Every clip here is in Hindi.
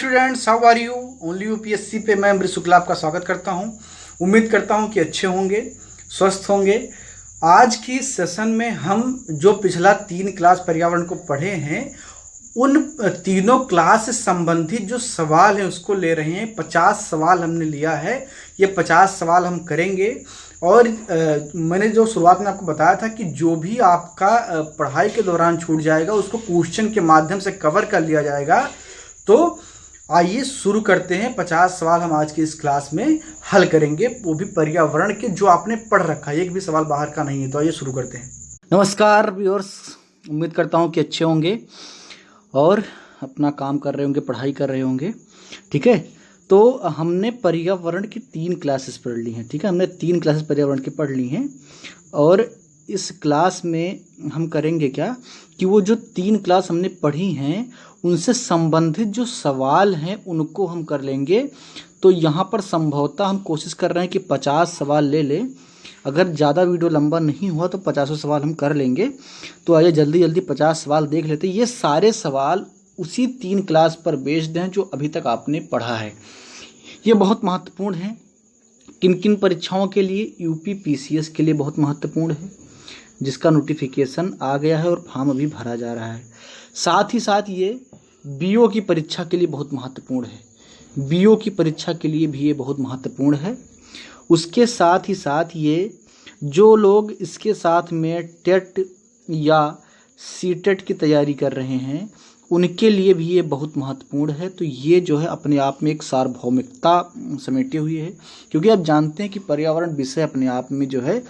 Students, how are you? Only UPSC पे मैं अमृत शुक्ला आपका स्वागत करता हूं। उम्मीद करता हूं कि अच्छे होंगे, स्वस्थ होंगे। आज की सेशन में हम जो पिछला 3 क्लास पर्यावरण को पढ़े हैं, उन तीनों क्लास से संबंधित जो सवाल हैं उसको ले रहे हैं। 50 सवाल हमने लिया है। ये 50 सवाल हम करेंगे। और मैंने जो शुरुआत में आपको बताया था कि जो भी आपका पढ़ाई के दौरान छूट जाएगा उसको क्वेश्चन के माध्यम से कवर कर लिया जाएगा। तो आइए शुरू करते हैं। 50 सवाल हम आज की इस क्लास में हल करेंगे, वो भी पर्यावरण के जो आपने पढ़ रखा है। एक भी सवाल बाहर का नहीं है। तो आइए शुरू करते हैं। नमस्कार व्यूअर्स, उम्मीद करता हूँ कि अच्छे होंगे और अपना काम कर रहे होंगे, पढ़ाई कर रहे होंगे। ठीक है, तो हमने पर्यावरण की 3 क्लासेस पढ़ ली हैं। ठीक है, हमने 3 क्लासेस पर्यावरण की पढ़ ली हैं। और इस क्लास में हम करेंगे क्या कि वो जो 3 क्लास हमने पढ़ी हैं उनसे संबंधित जो सवाल हैं उनको हम कर लेंगे। तो यहाँ पर संभवतः हम कोशिश कर रहे हैं कि 50 सवाल ले लें। अगर ज़्यादा वीडियो लंबा नहीं हुआ तो 50 सवाल हम कर लेंगे। तो आइए जल्दी जल्दी 50 सवाल देख लेते हैं। ये सारे सवाल उसी 3 क्लास पर बेस्ड हैं जो अभी तक आपने पढ़ा है। ये बहुत महत्वपूर्ण है। किन किन परीक्षाओं के लिए? यूपी पीसीएस के लिए बहुत महत्वपूर्ण है, जिसका नोटिफिकेशन आ गया है और फॉर्म अभी भरा जा रहा है। साथ ही साथ ये बीओ की परीक्षा के लिए बहुत महत्वपूर्ण है। बीओ की परीक्षा के लिए भी ये बहुत महत्वपूर्ण है। उसके साथ ही साथ ये जो लोग इसके साथ में टेट या सीटेट की तैयारी कर रहे हैं उनके लिए भी ये बहुत महत्वपूर्ण है। तो ये जो है अपने आप में एक सार्वभौमिकता समेटे हुई है, क्योंकि आप जानते हैं कि पर्यावरण विषय अपने आप में जो है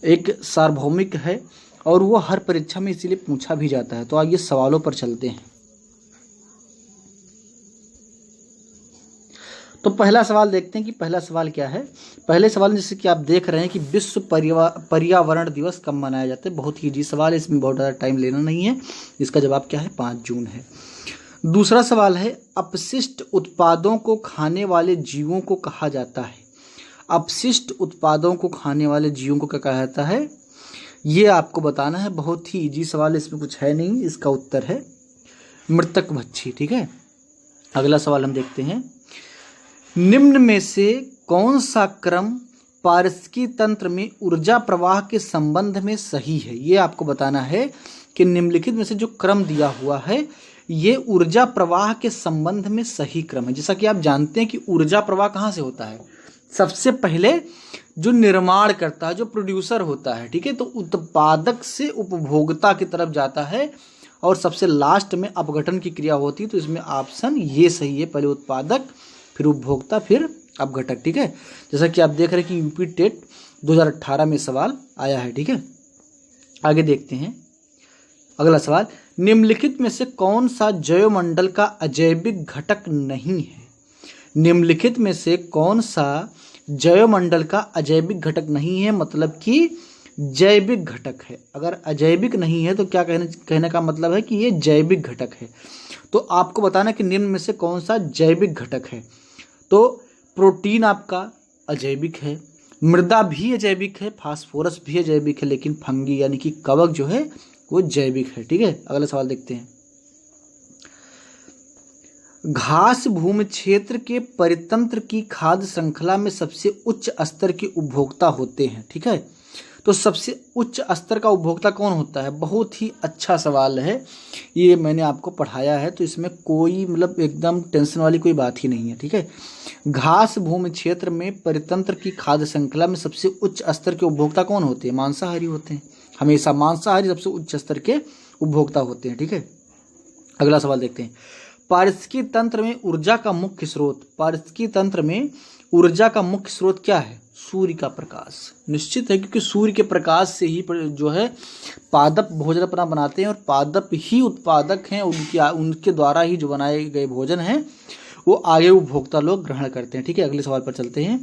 एक सार्वभौमिक है और वो हर परीक्षा में इसीलिए पूछा भी जाता है। तो आइए सवालों पर चलते हैं। तो पहला सवाल देखते हैं कि पहला सवाल क्या है। पहले सवाल में जैसे कि आप देख रहे हैं कि विश्व पर्यावरण दिवस कब मनाया जाता है। बहुत ही इजी सवाल है, इसमें बहुत ज़्यादा टाइम लेना नहीं है। इसका जवाब क्या है? 5 जून है। दूसरा सवाल है, अपशिष्ट उत्पादों को खाने वाले जीवों को कहा जाता है। अपशिष्ट उत्पादों को खाने वाले जीवों को क्या कहा जाता है, ये आपको बताना है। बहुत ही इजी सवाल है, इसमें कुछ है नहीं। इसका उत्तर है मृतक भक्षी। ठीक है, अगला सवाल हम देखते हैं। निम्न में से कौन सा क्रम पारिस्थितिकी तंत्र में ऊर्जा प्रवाह के संबंध में सही है? ये आपको बताना है कि निम्नलिखित में से जो क्रम दिया हुआ है ये ऊर्जा प्रवाह के संबंध में सही क्रम है। जैसा कि आप जानते हैं कि ऊर्जा प्रवाह कहाँ से होता है? सबसे पहले जो निर्माण करता है, जो प्रोड्यूसर होता है, ठीक है, तो उत्पादक से उपभोक्ता की तरफ जाता है और सबसे लास्ट में अपघटन की क्रिया होती है। तो इसमें ऑप्शन ये सही है, पहले उत्पादक फिर उपभोक्ता फिर अपघटक। ठीक है, जैसा कि आप देख रहे हैं कि यूपी टेट 2018 में सवाल आया है। ठीक है, आगे देखते हैं अगला सवाल। निम्नलिखित में से कौन सा जैवमंडल का अजैविक घटक नहीं है? निम्नलिखित में से कौन सा जैवमंडल का अजैविक घटक नहीं है, मतलब कि जैविक घटक है। अगर अजैविक नहीं है तो क्या कहने का मतलब है कि ये जैविक घटक है। तो आपको बताना कि निम्न में से कौन सा जैविक घटक है। तो प्रोटीन आपका अजैविक है, मृदा भी अजैविक है, फास्फोरस भी अजैविक है, लेकिन फंगी यानी कि कवक जो है वो जैविक है। ठीक है, अगला सवाल देखते हैं। घास भूमि क्षेत्र के परितंत्र की खाद्य श्रृंखला में सबसे उच्च स्तर के उपभोक्ता होते हैं। ठीक है, तो सबसे उच्च स्तर का उपभोक्ता कौन होता है? बहुत ही अच्छा सवाल है, ये मैंने आपको पढ़ाया है, तो इसमें कोई मतलब एकदम टेंशन वाली कोई बात ही नहीं है। ठीक है, घास भूमि क्षेत्र में परितंत्र की खाद्य श्रृंखला में सबसे उच्च स्तर के उपभोक्ता कौन होते हैं? मांसाहारी होते हैं। हमेशा मांसाहारी सबसे उच्च स्तर के उपभोक्ता होते हैं। ठीक है, अगला सवाल देखते हैं। पारिस्थितिकी तंत्र में ऊर्जा का मुख्य स्रोत। पारिस्थितिकी तंत्र में ऊर्जा का मुख्य स्रोत क्या है? सूर्य का प्रकाश। निश्चित है, क्योंकि सूर्य के प्रकाश से ही जो है पादप भोजन अपना बनाते हैं और पादप ही उत्पादक हैं। उनके द्वारा ही जो बनाए गए भोजन हैं वो आगे उपभोक्ता लोग ग्रहण करते हैं। ठीक है, अगले सवाल पर चलते हैं।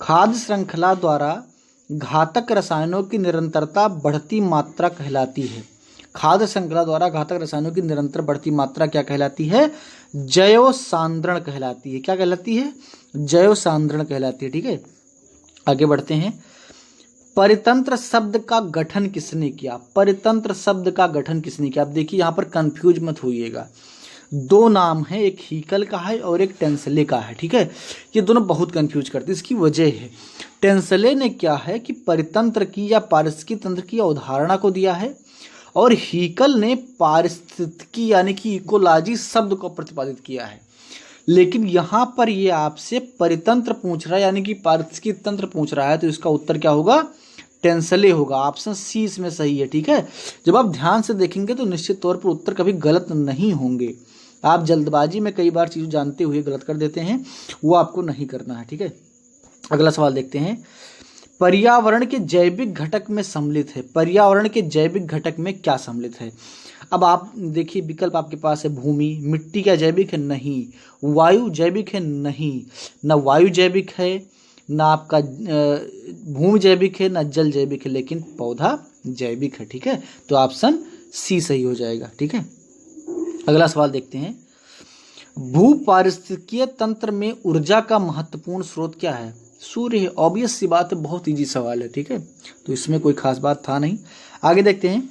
खाद्य श्रृंखला द्वारा घातक रसायनों की निरंतरता बढ़ती मात्रा कहलाती है। खाद्य श्रृंखला द्वारा घातक रसायनों की निरंतर बढ़ती मात्रा क्या कहलाती है? जैव सांद्रण कहलाती है। क्या कहलाती है? जैव सांद्रण कहलाती है। ठीक है, आगे बढ़ते हैं। परितंत्र शब्द का गठन किसने किया? परितंत्र शब्द का गठन किसने किया? आप देखिए यहाँ पर कंफ्यूज मत होइएगा। दो नाम है, एक हीकल का है और एक टेंसले का है, ठीक है। ये दोनों बहुत कंफ्यूज करते हैं, इसकी वजह है टेंसले ने क्या है कि परितंत्र की या पारिस्थितिकी तंत्र की अवधारणा को दिया है, और हीकल ने पारिस्थितिकी यानी कि इकोलॉजी शब्द को प्रतिपादित किया है। लेकिन यहाँ पर ये आपसे परितंत्र पूछ रहा है यानी कि पारिस्थितिकी तंत्र पूछ रहा है, तो इसका उत्तर क्या होगा, टेंसले होगा। ऑप्शन सी इसमें सही है, ठीक है। जब आप ध्यान से देखेंगे तो निश्चित तौर पर उत्तर कभी गलत नहीं होंगे। आप जल्दबाजी में कई बार चीज़ जानते हुए गलत कर देते हैं, वो आपको नहीं करना है, ठीक है। अगला सवाल देखते हैं, पर्यावरण के जैविक घटक में सम्मिलित है। पर्यावरण के जैविक घटक में क्या सम्मिलित है? अब आप देखिए विकल्प आपके पास है, भूमि, मिट्टी क्या जैविक है? नहीं। वायु जैविक है? नहीं, ना वायु जैविक है, ना आपका भूमि जैविक है, ना जल जैविक है, लेकिन पौधा जैविक है, ठीक है। तो ऑप्शन सी सही हो जाएगा, ठीक है। अगला सवाल देखते हैं, भू पारिस्थितिकीय तंत्र में ऊर्जा का महत्वपूर्ण स्रोत क्या है? सूर्य है। ऑब्वियस सी बात है, बहुत इजी सवाल है, ठीक है, तो इसमें कोई खास बात था नहीं। आगे देखते हैं,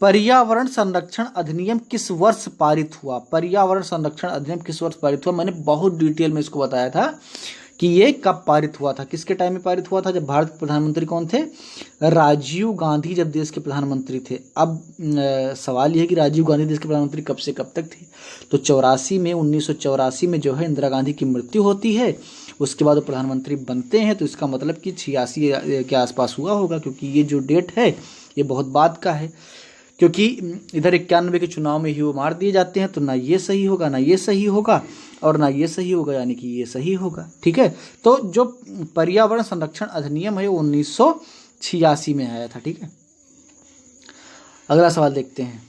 पर्यावरण संरक्षण अधिनियम किस वर्ष पारित हुआ? पर्यावरण संरक्षण अधिनियम किस वर्ष पारित हुआ? मैंने बहुत डिटेल में इसको बताया था कि ये कब पारित हुआ था, किसके टाइम में पारित हुआ था, जब भारत के प्रधानमंत्री कौन थे? राजीव गांधी जब देश के प्रधानमंत्री थे। अब सवाल यह है कि राजीव गांधी देश के प्रधानमंत्री कब से कब तक थे? तो 1984 में जो है इंदिरा गांधी की मृत्यु होती है, उसके बाद वो प्रधानमंत्री बनते हैं, तो इसका मतलब कि 86 के आसपास हुआ होगा, क्योंकि ये जो डेट है ये बहुत बाद का है, क्योंकि इधर 91 के चुनाव में ही वो मार दिए जाते हैं। तो ना ये सही होगा, ना ये सही होगा, और ना ये सही होगा, यानी कि ये सही होगा, ठीक है। तो जो पर्यावरण संरक्षण अधिनियम है वो 1986 में आया था, ठीक है। अगला सवाल देखते हैं,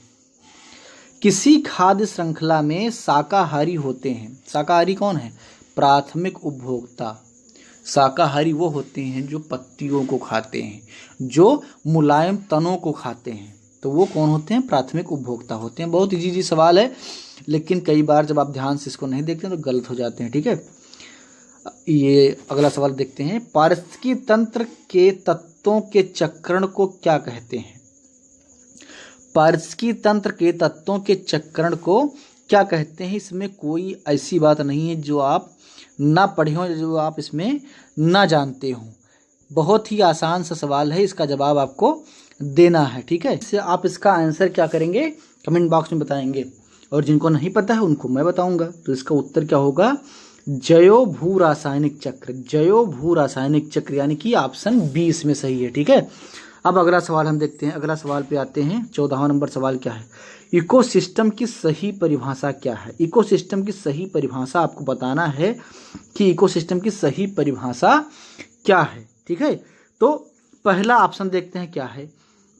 किसी खाद्य श्रृंखला में शाकाहारी होते हैं। शाकाहारी कौन है? प्राथमिक उपभोक्ता। शाकाहारी वो होते हैं जो पत्तियों को खाते हैं, जो मुलायम तनों को खाते हैं, तो वो कौन होते हैं? प्राथमिक उपभोक्ता होते हैं। बहुत इजी सवाल है, लेकिन कई बार जब आप ध्यान से इसको नहीं देखते हैं तो गलत हो जाते हैं, ठीक है। ये अगला सवाल देखते हैं, पारिस्थितिकी तंत्र के तत्वों के चक्रण को क्या कहते हैं? पारिस्थितिकी तंत्र के तत्वों के चक्रण को क्या कहते हैं? इसमें कोई ऐसी बात नहीं है जो आप ना पढ़े हों, जो आप इसमें ना जानते हों। बहुत ही आसान सा सवाल है, इसका जवाब आपको देना है, ठीक है। इससे आप इसका आंसर क्या करेंगे, कमेंट बॉक्स में बताएंगे, और जिनको नहीं पता है उनको मैं बताऊंगा। तो इसका उत्तर क्या होगा? जैव भू रासायनिक चक्र। जैव भू रासायनिक चक्र, यानी कि ऑप्शन बी इसमें सही है, ठीक है। अब अगला सवाल हम देखते हैं। अगला सवाल पे आते हैं, 14वां नंबर सवाल क्या है? इकोसिस्टम की सही परिभाषा क्या है? इकोसिस्टम की सही परिभाषा आपको बताना है कि इकोसिस्टम की सही परिभाषा क्या है, ठीक है। तो पहला ऑप्शन देखते हैं क्या है,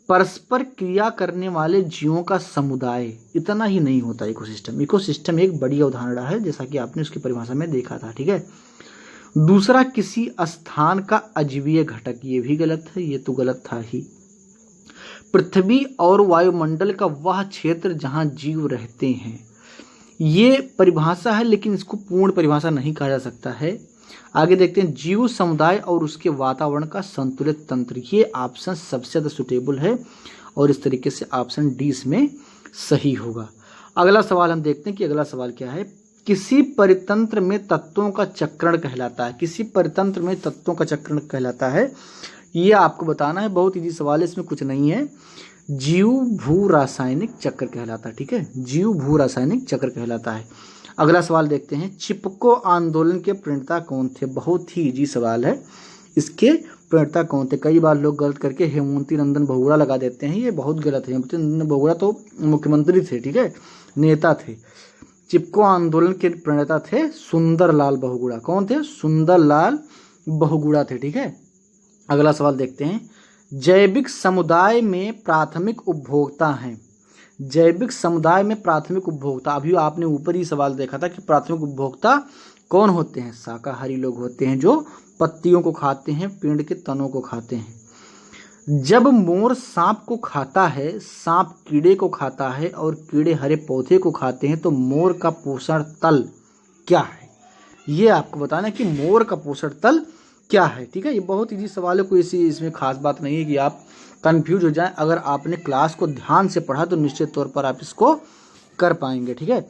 परस्पर क्रिया करने वाले जीवों का समुदाय। इतना ही नहीं होता इकोसिस्टम। इकोसिस्टम एक बड़ी अवधारणा है, जैसा कि आपने उसकी परिभाषा में देखा था, ठीक है। दूसरा, किसी स्थान का अजवीय घटक। ये भी गलत है, ये तो गलत था ही। पृथ्वी और वायुमंडल का वह क्षेत्र जहां जीव रहते हैं। ये परिभाषा है, लेकिन इसको पूर्ण परिभाषा नहीं कहा जा सकता है। आगे देखते हैं, जीव समुदाय और उसके वातावरण का संतुलित तंत्र। ये ऑप्शन सबसे ज़्यादा सुटेबल है, और इस तरीके से ऑप्शन डी इसमें सही होगा। अगला सवाल हम देखते हैं कि अगला सवाल क्या है, किसी परितंत्र में तत्वों का चक्रण कहलाता है। किसी परितंत्र में तत्वों का चक्रण कहलाता है, ये आपको बताना है। बहुत इजी सवाल है, इसमें कुछ नहीं है। जीव भू रासायनिक चक्र कहलाता है, ठीक है। जीव भू रासायनिक चक्र कहलाता है। अगला सवाल देखते हैं, चिपको आंदोलन के प्रणेता कौन थे? बहुत ही इजी सवाल है, इसके प्रणेता कौन थे? कई बार लोग गलत करके हेमवती नंदन बहुगुणा लगा देते हैं, ये बहुत गलत है। हेमवती नंदन बहुगुणा तो मुख्यमंत्री थे, ठीक है, नेता थे। चिपको आंदोलन के प्रणेता थे सुंदरलाल बहुगुणा। कौन थे? सुंदरलाल बहुगुणा थे, ठीक है। अगला सवाल देखते हैं, जैविक समुदाय में प्राथमिक उपभोक्ता हैं। जैविक समुदाय में प्राथमिक उपभोक्ता, अभी आपने ऊपर ही सवाल देखा था कि प्राथमिक उपभोक्ता कौन होते हैं? शाकाहारी लोग होते हैं, जो पत्तियों को खाते हैं, पेड़ के तनों को खाते हैं। जब मोर सांप को खाता है, सांप कीड़े को खाता है, और कीड़े हरे पौधे को खाते हैं, तो मोर का पोषण तल क्या है? ये आपको बताना है कि मोर का पोषण तल क्या है, ठीक है। ये बहुत इजी सवाल है, कोई इसमें खास बात नहीं है कि आप कंफ्यूज हो जाएं। अगर आपने क्लास को ध्यान से पढ़ा तो निश्चित तौर पर आप इसको कर पाएंगे, ठीक है।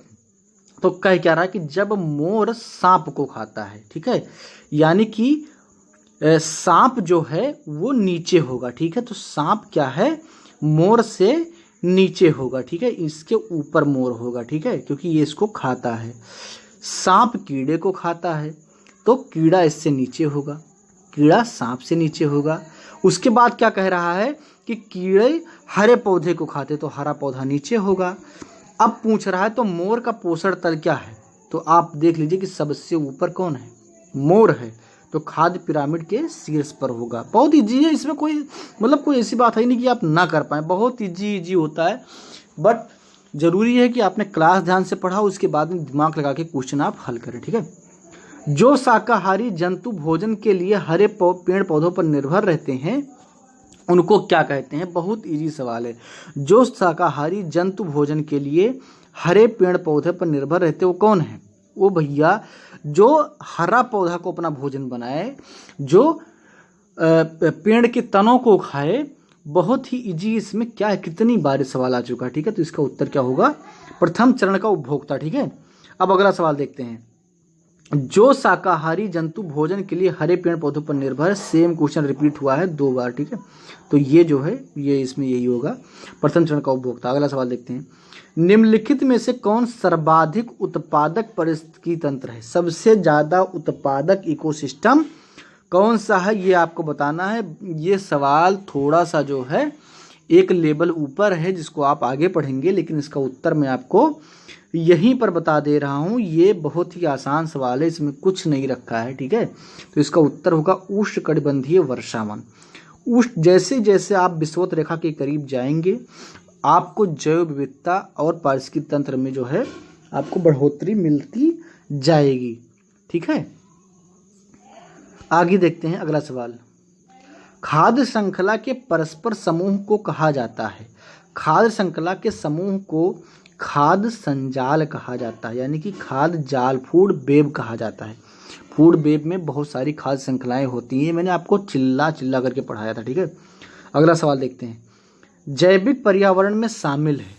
तो कह क्या रहा है कि जब मोर सांप को खाता है, ठीक है, यानी कि सांप जो है वो नीचे होगा, ठीक है। तो सांप क्या है, मोर से नीचे होगा, ठीक है, इसके ऊपर मोर होगा, ठीक है, क्योंकि ये इसको खाता है। सांप कीड़े को खाता है तो कीड़ा इससे नीचे होगा, कीड़ा सांप से नीचे होगा। उसके बाद क्या कह रहा है कि कीड़े हरे पौधे को खाते तो हरा पौधा नीचे होगा। अब पूछ रहा है तो मोर का पोषण तल क्या है, तो आप देख लीजिए कि सबसे ऊपर कौन है, मोर है, तो खाद्य पिरामिड के शीर्ष पर होगा। बहुत इजी है, इसमें कोई मतलब कोई ऐसी बात है नहीं कि आप ना कर पाए, बहुत इजी होता है। बट जरूरी है कि आपने क्लास ध्यान से पढ़ा, उसके बाद में दिमाग लगा के क्वेश्चन आप हल करें, ठीक है। जो शाकाहारी जंतु भोजन के लिए हरे पेड़ पौधों पर निर्भर रहते हैं उनको क्या कहते हैं, बहुत इजी सवाल है। जो शाकाहारी जंतु भोजन के लिए हरे पेड़ पौधे पर निर्भर रहते हैं वो कौन है, वो भैया जो हरा पौधा को अपना भोजन बनाए, जो पेड़ के तनों को खाए। बहुत ही इजी, इसमें क्या है, कितनी बार सवाल आ चुका है, ठीक है। तो इसका उत्तर क्या होगा, प्रथम चरण का उपभोक्ता, ठीक है। अब अगला सवाल देखते हैं। जो शाकाहारी जंतु भोजन के लिए हरे पेड़ पौधों पर निर्भर है, सेम क्वेश्चन रिपीट हुआ है 2 बार, ठीक है। तो ये जो है ये इसमें यही होगा, प्रथम चरण का उपभोक्ता। अगला सवाल देखते हैं। निम्नलिखित में से कौन सर्वाधिक उत्पादक पारिस्थितिकी तंत्र है, सबसे ज्यादा उत्पादक इकोसिस्टम कौन सा है, ये आपको बताना है। ये सवाल थोड़ा सा जो है एक लेवल ऊपर है, जिसको आप आगे पढ़ेंगे, लेकिन इसका उत्तर मैं आपको यहीं पर बता दे रहा हूँ। ये बहुत ही आसान सवाल है, इसमें कुछ नहीं रखा है, ठीक है। तो इसका उत्तर होगा उष्णकटिबंधीय वर्षावन। उष्ण जैसे जैसे आप विषुवत रेखा के करीब जाएंगे आपको जैव विविधता और पारिस्थितिकी तंत्र में जो है आपको बढ़ोतरी मिलती जाएगी, ठीक है। आगे देखते हैं अगला सवाल। खाद्य श्रृंखला के परस्पर समूह को कहा जाता है, खाद्य श्रृंखला के समूह को खाद्य संजाल कहा जाता है, यानी कि खाद्य जाल, फूड वेब कहा जाता है। फूड वेब में बहुत सारी खाद्य श्रृंखलाएं होती हैं, मैंने आपको चिल्ला करके पढ़ाया था, ठीक है। अगला सवाल देखते हैं। जैविक पर्यावरण में शामिल है,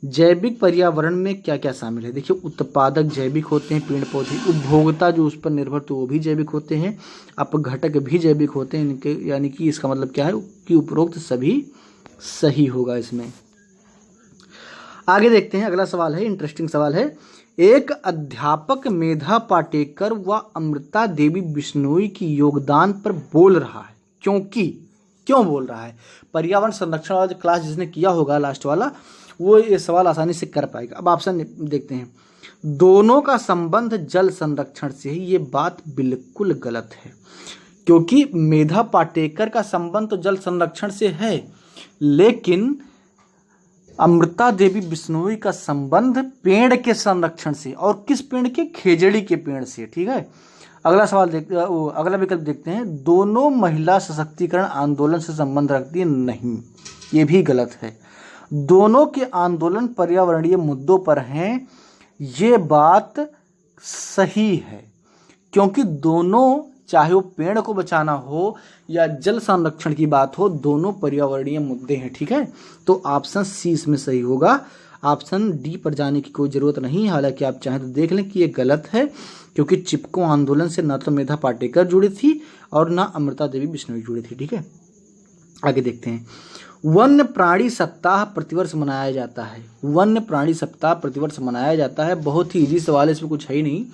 जैविक पर्यावरण में क्या क्या शामिल है, देखिए उत्पादक जैविक होते हैं पेड़ पौधे, उपभोक्ता जो उस पर निर्भर तो वो भी जैविक होते हैं, अपघटक भी जैविक होते हैं इनके, यानी कि इसका मतलब क्या है कि उपरोक्त सभी सही होगा इसमें। आगे देखते हैं अगला सवाल है, इंटरेस्टिंग सवाल है। एक अध्यापक मेधा पाटेकर व अमृता देवी बिश्नोई की योगदान पर बोल रहा है, क्यों बोल रहा है। पर्यावरण संरक्षण वाला क्लास जिसने किया होगा लास्ट वाला, वो ये सवाल आसानी से कर पाएगा। अब ऑप्शन देखते हैं। दोनों का संबंध जल संरक्षण से है, ये बात बिल्कुल गलत है, क्योंकि मेधा पाटेकर का संबंध तो जल संरक्षण से है, लेकिन अमृता देवी बिश्नोई का संबंध पेड़ के संरक्षण से, और किस पेड़ के, खेजड़ी के पेड़ से, ठीक है। अगला सवाल अगला विकल्प देखते हैं। दोनों महिला सशक्तिकरण आंदोलन से संबंध रखती है, नहीं, ये भी गलत है। दोनों के आंदोलन पर्यावरणीय मुद्दों पर हैं, ये बात सही है, क्योंकि दोनों, चाहे वो पेड़ को बचाना हो या जल संरक्षण की बात हो, दोनों पर्यावरणीय मुद्दे हैं, ठीक है। तो ऑप्शन सी इसमें सही होगा, ऑप्शन डी पर जाने की कोई जरूरत नहीं। हालांकि आप चाहें तो देख लें कि ये गलत है, क्योंकि चिपको आंदोलन से न तो मेधा पाटेकर जुड़ी थी और न अमृता देवी बिश्नोई जुड़ी थी, ठीक है। आगे देखते हैं। वन्य प्राणी सप्ताह प्रतिवर्ष मनाया जाता है, वन्य प्राणी सप्ताह प्रतिवर्ष मनाया जाता है। बहुत ही इजी सवाल है, इसमें कुछ है ही नहीं।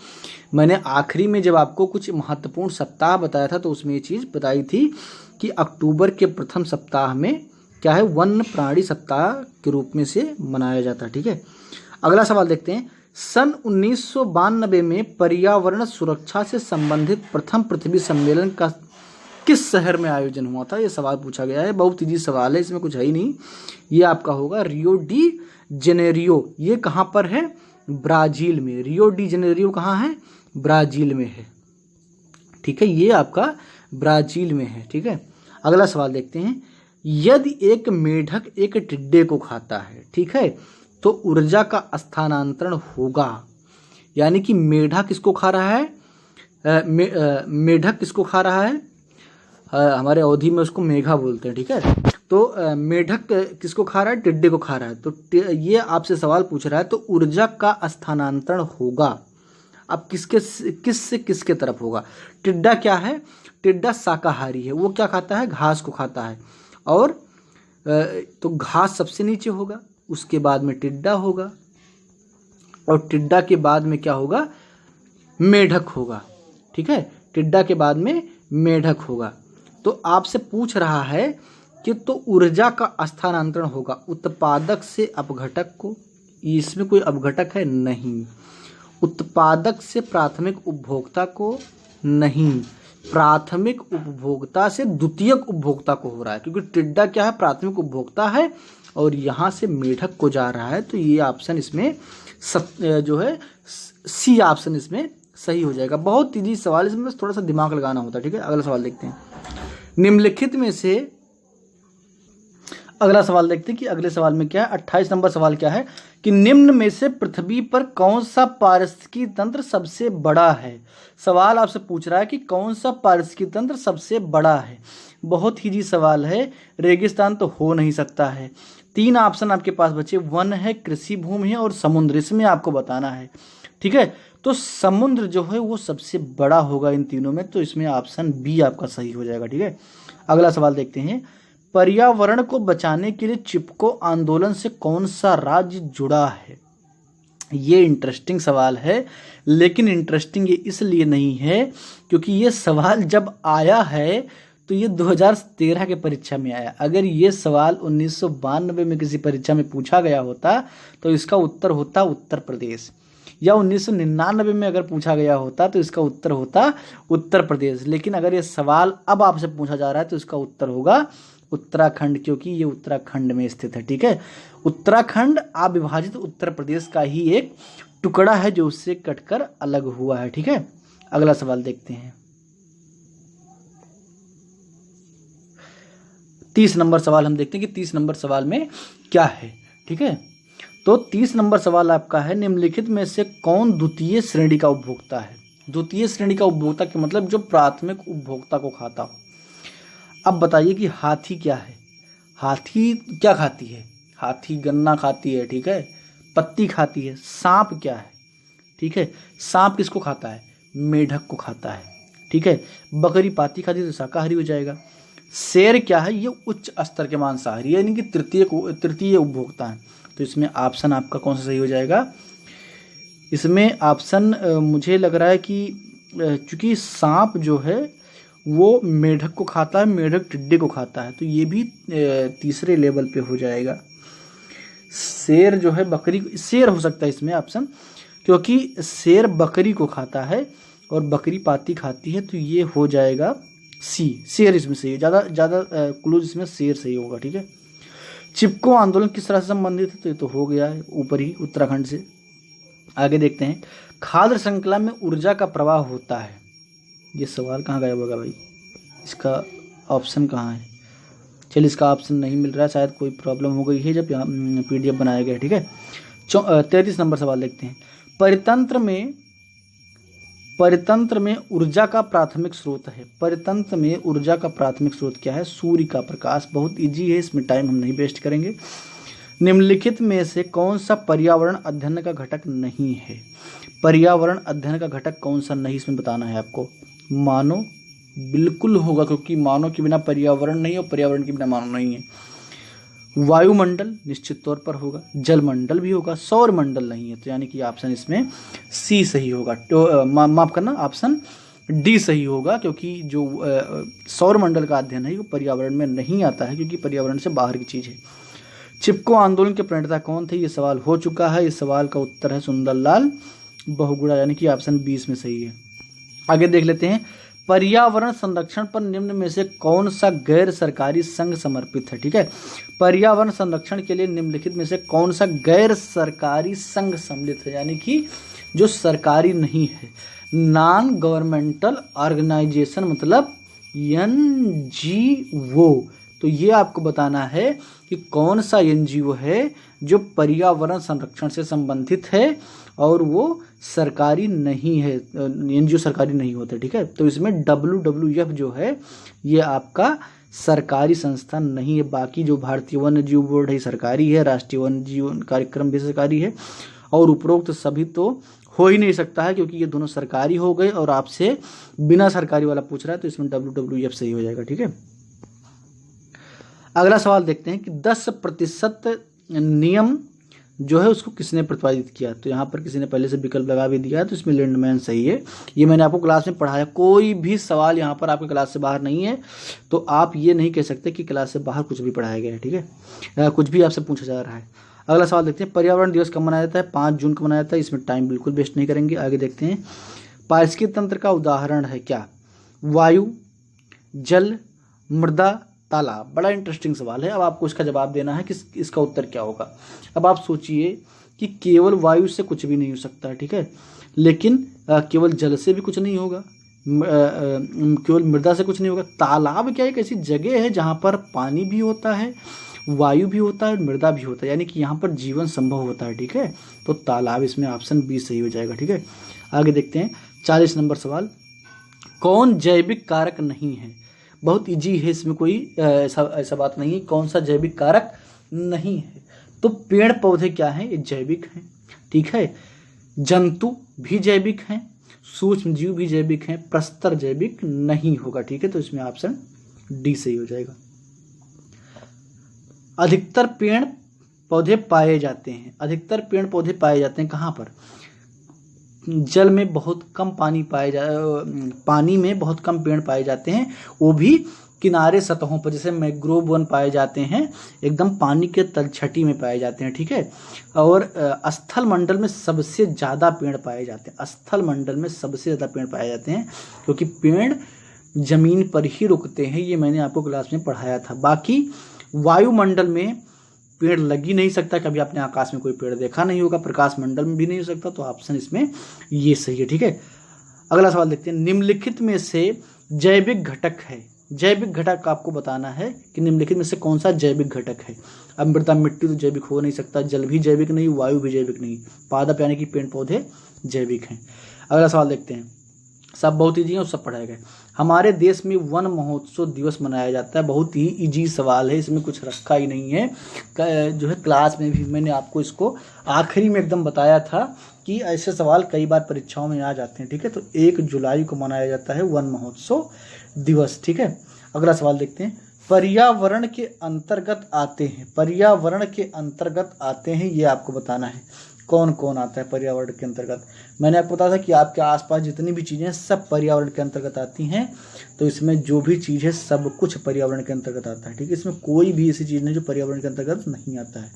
मैंने आखिरी में जब आपको कुछ महत्वपूर्ण सप्ताह बताया था तो उसमें ये चीज़ बताई थी कि अक्टूबर के प्रथम सप्ताह में क्या है, वन्य प्राणी सप्ताह के रूप में से मनाया जाता है, ठीक है। अगला सवाल देखते हैं। सन 1992 में पर्यावरण सुरक्षा से संबंधित प्रथम पृथ्वी सम्मेलन का किस शहर में आयोजन हुआ था, ये सवाल पूछा गया है। बहुत इजी सवाल है, इसमें कुछ है ही नहीं। ये आपका होगा रियो डी जेनेरियो। ये कहाँ पर है, ब्राजील में। रियो डी जेनेरियो कहाँ है, ब्राजील में है, ठीक है। ये आपका ब्राजील में है, ठीक है। अगला सवाल देखते हैं। यदि एक मेढक एक टिड्डे को खाता है, ठीक है, तो ऊर्जा का स्थानांतरण होगा, यानी कि मेढा किसको खा रहा है, मेढक किसको खा रहा है, हमारे अवधि में उसको मेघा बोलते हैं, ठीक है। तो मेढक किसको खा रहा है? टिड्डे को खा रहा है। तो ये आपसे सवाल पूछ रहा है, तो ऊर्जा का स्थानांतरण होगा अब किस से किसके तरफ होगा? टिड्डा क्या है? टिड्डा शाकाहारी है, वो क्या खाता है? घास को खाता है। और तो घास सबसे नीचे होगा, उसके बाद में टिड्डा होगा, और टिड्डा के बाद में क्या होगा? मेढक होगा। ठीक है, टिड्डा के बाद में मेढक होगा। तो आपसे पूछ रहा है कि तो ऊर्जा का स्थानांतरण होगा उत्पादक से अपघटक को। इसमें कोई अपघटक है? नहीं। उत्पादक से प्राथमिक उपभोक्ता को? नहीं। प्राथमिक उपभोक्ता से द्वितीयक उपभोक्ता को हो रहा है, क्योंकि टिड्डा क्या है? प्राथमिक उपभोक्ता है, और यहाँ से मेढक को जा रहा है। तो ये ऑप्शन इसमें जो है सी ऑप्शन इसमें सही हो जाएगा। बहुत इजी सवाल, इसमें बस थोड़ा सा दिमाग लगाना होता है। ठीक है, अगला सवाल देखते हैं। निम्नलिखित में से अगला सवाल देखते हैं कि अगले सवाल में क्या है। 28 नंबर सवाल क्या है कि निम्न में से पृथ्वी पर कौन सा पारिस्थितिकी तंत्र सबसे बड़ा है? सवाल आपसे पूछ रहा है कि कौन सा पारिस्थितिकी तंत्र सबसे बड़ा है। बहुत ही इजी सवाल है, रेगिस्तान तो हो नहीं सकता है। 3 ऑप्शन आपके पास बचे, वन है, कृषि भूमि है और समुद्र। इसमें आपको बताना है। ठीक है, तो समुद्र जो है वो सबसे बड़ा होगा इन तीनों में, तो इसमें ऑप्शन बी आपका सही हो जाएगा। ठीक है, अगला सवाल देखते हैं। पर्यावरण को बचाने के लिए चिपको आंदोलन से कौन सा राज्य जुड़ा है? ये इंटरेस्टिंग सवाल है, लेकिन इंटरेस्टिंग ये इसलिए नहीं है क्योंकि ये सवाल जब आया है तो ये 2013 के परीक्षा में आया। अगर ये सवाल 1992 में किसी परीक्षा में पूछा गया होता तो इसका उत्तर होता उत्तर प्रदेश, या 1999 में अगर पूछा गया होता तो इसका उत्तर होता उत्तर प्रदेश। लेकिन अगर ये सवाल अब आपसे पूछा जा रहा है तो इसका उत्तर होगा उत्तराखंड, क्योंकि ये उत्तराखंड में स्थित है। ठीक है, उत्तराखंड अविभाजित उत्तर प्रदेश का ही एक टुकड़ा है जो उससे कटकर अलग हुआ है। ठीक है, अगला सवाल देखते हैं। 30 नंबर सवाल हम देखते हैं कि 30 नंबर सवाल में क्या है। ठीक है, तो 30 नंबर सवाल आपका है, निम्नलिखित में से कौन द्वितीय श्रेणी का उपभोक्ता है? द्वितीय श्रेणी का उपभोक्ता के मतलब जो प्राथमिक उपभोक्ता को खाता हो। अब बताइए कि हाथी क्या है? हाथी क्या खाती है? हाथी गन्ना खाती है। ठीक है, पत्ती खाती है। सांप क्या है? ठीक है, सांप किसको खाता है? मेढक को खाता है। ठीक है, बकरी पाती खाती है तो शाकाहारी हो जाएगा। शेर क्या है? ये उच्च स्तर के मांसाहारी, यानी कि तृतीय उपभोक्ता है। तो इसमें ऑप्शन आपका कौन सा सही हो जाएगा? इसमें ऑप्शन मुझे लग रहा है कि चूंकि सांप जो है वो मेढक को खाता है, मेढक टिड्डे को खाता है, तो ये भी तीसरे लेवल पे हो जाएगा। शेर जो है बकरी, शेर हो सकता है इसमें ऑप्शन, क्योंकि शेर बकरी को खाता है और बकरी पाती खाती है, तो ये हो जाएगा सी, शेर इसमें सही है। ज़्यादा क्लूज इसमें शेर सही होगा। ठीक है, चिपको आंदोलन किस तरह से संबंधित है? तो ये तो हो गया है ऊपर ही, उत्तराखंड से। आगे देखते हैं, खाद्य श्रृंखला में ऊर्जा का प्रवाह होता है। ये सवाल कहाँ गया होगा भाई? इसका ऑप्शन कहाँ है? चलिए, इसका ऑप्शन नहीं मिल रहा है, शायद कोई प्रॉब्लम हो गई है जब यहाँ PDF बनाया गया। ठीक है, 33 नंबर सवाल देखते हैं। परितंत्र में ऊर्जा का प्राथमिक स्रोत है। परितंत्र में ऊर्जा का प्राथमिक स्रोत क्या है? सूर्य का प्रकाश। बहुत इजी है, इसमें टाइम हम नहीं वेस्ट करेंगे। निम्नलिखित में से कौन सा पर्यावरण अध्ययन का घटक नहीं है? पर्यावरण अध्ययन का घटक कौन सा नहीं, इसमें बताना है आपको। मानव बिल्कुल होगा, क्योंकि मानव के बिना पर्यावरण नहीं है और पर्यावरण के बिना मानव नहीं है। वायुमंडल निश्चित तौर पर होगा, जलमंडल भी होगा, सौर मंडल नहीं है, तो यानी कि ऑप्शन इसमें सी सही होगा। तो माफ करना, ऑप्शन डी सही होगा, क्योंकि जो सौर मंडल का अध्ययन है वो पर्यावरण में नहीं आता है, क्योंकि पर्यावरण से बाहर की चीज़ है। चिपको आंदोलन के प्रणेता कौन थे? ये सवाल हो चुका है। इस सवाल का उत्तर है सुंदरलाल बहुगुणा, यानी कि ऑप्शन 20 में सही है। आगे देख लेते हैं, पर्यावरण संरक्षण पर निम्न में से कौन सा गैर सरकारी संघ समर्पित है? ठीक है, पर्यावरण संरक्षण के लिए निम्नलिखित में से कौन सा गैर सरकारी संघ सम्मिलित है, यानी कि जो सरकारी नहीं है। नॉन गवर्नमेंटल ऑर्गेनाइजेशन मतलब NGO, तो ये आपको बताना है कि कौन सा एनजीओ है जो पर्यावरण संरक्षण से संबंधित है और वो सरकारी नहीं है, एनजीओ सरकारी नहीं होते, ठीक है। तो इसमें WWF जो है ये आपका सरकारी संस्थान नहीं है। बाकी जो भारतीय वन्य जीव बोर्ड है सरकारी है, राष्ट्रीय वन्य जीव कार्यक्रम भी सरकारी है, और उपरोक्त सभी तो हो ही नहीं सकता है क्योंकि ये दोनों सरकारी हो गए और आपसे बिना सरकारी वाला पूछ रहा है, तो इसमें WWF सही हो जाएगा, ठीक है। अगला सवाल देखते हैं कि 10% नियम जो है उसको किसने प्रतिपादित किया। तो यहाँ पर किसी ने पहले से विकल्प लगा भी दिया है, तो इसमें लिंडमैन सही है। ये मैंने आपको क्लास में पढ़ाया, कोई भी सवाल यहाँ पर आपके क्लास से बाहर नहीं है, तो आप ये नहीं कह सकते कि क्लास से बाहर कुछ भी पढ़ाया गया है, ठीक है, कुछ भी आपसे पूछा जा रहा है। अगला सवाल देखते हैं, पर्यावरण दिवस कब मनाया जाता है? 5 जून को मनाया जाता है। इसमें टाइम बिल्कुल वेस्ट नहीं करेंगे। आगे देखते हैं, पारिस्थितिकी तंत्र का उदाहरण है क्या? वायु, जल, मृदा, तालाब। बड़ा इंटरेस्टिंग सवाल है। अब आपको इसका जवाब देना है कि इसका उत्तर क्या होगा। अब आप सोचिए कि केवल वायु से कुछ भी नहीं हो सकता है, ठीक है, लेकिन केवल जल से भी कुछ नहीं होगा, केवल मृदा से कुछ नहीं होगा। तालाब क्या एक ऐसी जगह है जहाँ पर पानी भी होता है, वायु भी होता है, मृदा भी होता है, यानी कि यहाँ पर जीवन संभव होता है, ठीक है। तो तालाब इसमें ऑप्शन बी सही हो जाएगा, ठीक है। आगे देखते हैं 40 नंबर सवाल, कौन जैविक कारक नहीं है? बहुत इजी है, इसमें कोई ऐसा बात नहीं है। कौन सा जैविक कारक नहीं है? तो पेड़ पौधे क्या हैं? ये जैविक हैं, ठीक है। जंतु भी जैविक हैं, सूक्ष्म जीव भी जैविक हैं, प्रस्तर जैविक नहीं होगा, ठीक है। तो इसमें ऑप्शन डी सही हो जाएगा। अधिकतर पेड़ पौधे पाए जाते हैं, अधिकतर पेड़ पौधे पाए जाते हैं कहाँ पर? जल में बहुत कम पानी पानी में बहुत कम पेड़ पाए जाते हैं, वो भी किनारे सतहों पर, जैसे मैंग्रोव वन पाए जाते हैं, एकदम पानी के तलछटी में पाए जाते हैं, ठीक है। और स्थल मंडल में सबसे ज़्यादा पेड़ पाए जाते हैं, स्थल मंडल में सबसे ज़्यादा पेड़ पाए जाते हैं, क्योंकि पेड़ जमीन पर ही रुकते हैं। ये मैंने आपको क्लास में पढ़ाया था। बाकी वायुमंडल में पेड़ लग ही नहीं सकता, कभी आपने आकाश में कोई पेड़ देखा नहीं होगा, प्रकाश मंडल में भी नहीं हो सकता, तो ऑप्शन इसमें ये सही है, ठीक है। अगला सवाल देखते हैं, निम्नलिखित में से जैविक घटक है, जैविक घटक आपको बताना है कि निम्नलिखित में से कौन सा जैविक घटक है। अब मृदा मिट्टी तो जैविक हो नहीं सकता, जल भी जैविक नहीं, वायु भी जैविक नहीं, पादप यानी कि पेड़ पौधे जैविक हैं। अगला सवाल देखते हैं, सब बहुत ईजी है और सब पढ़ाए गए। हमारे देश में वन महोत्सव दिवस मनाया जाता है। बहुत ही इजी सवाल है, इसमें कुछ रखा ही नहीं है, जो है क्लास में भी मैंने आपको इसको आखिरी में एकदम बताया था कि ऐसे सवाल कई बार परीक्षाओं में आ जाते हैं, ठीक है। तो 1 जुलाई को मनाया जाता है वन महोत्सव दिवस, ठीक है। अगला सवाल देखते हैं, पर्यावरण के अंतर्गत आते हैं, पर्यावरण के अंतर्गत आते हैं, ये आपको बताना है कौन कौन आता है पर्यावरण के अंतर्गत। मैंने आपको बताया था कि आपके आसपास जितनी भी चीज़ें सब पर्यावरण के अंतर्गत आती हैं, तो इसमें जो भी चीज़ है सब कुछ पर्यावरण के अंतर्गत आता है, ठीक है। इसमें कोई भी ऐसी चीज़ नहीं जो पर्यावरण के अंतर्गत नहीं आता है।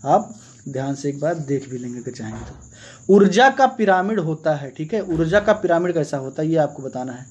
आप ध्यान से एक बार देख भी लेंगे अगर चाहेंगे तो। ऊर्जा का पिरामिड होता है, ठीक है। ऊर्जा का पिरामिड कैसा होता है ये आपको बताना है।